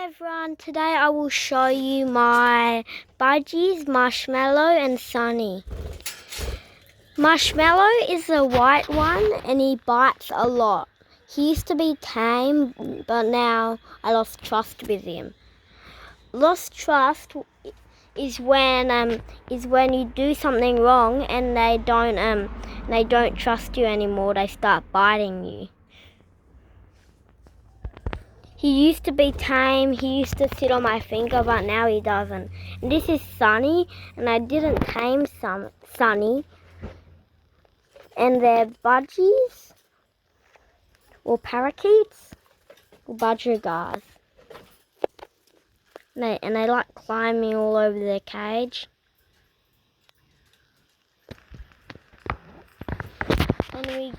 Hi everyone, today I will show you my Budgies, Marshmallow and Sunny. Marshmallow is a white one and he bites a lot. He used to be tame, but now I lost trust with him. Lost trust is when you do something wrong and they don't trust you anymore. They start biting you. He used to be tame, he used to sit on my finger, but now he doesn't. And this is Sunny, and I didn't tame Sunny. And they're budgies, or parakeets, or budgies. And they like climbing all over their cage. And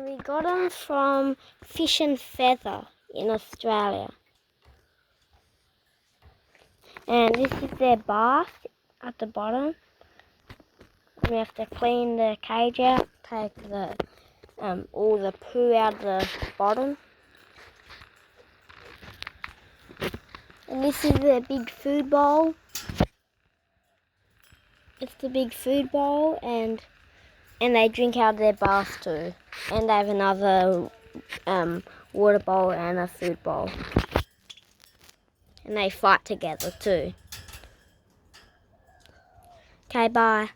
we got them from Fish and Feather in Australia. And this is their bath at the bottom. We have to clean the cage out, take the all the poo out of the bottom. And this is their big food bowl. It's the big food bowl, and they drink out of their bath too. And they have another water bowl and a food bowl. And they fight together too. Okay, bye.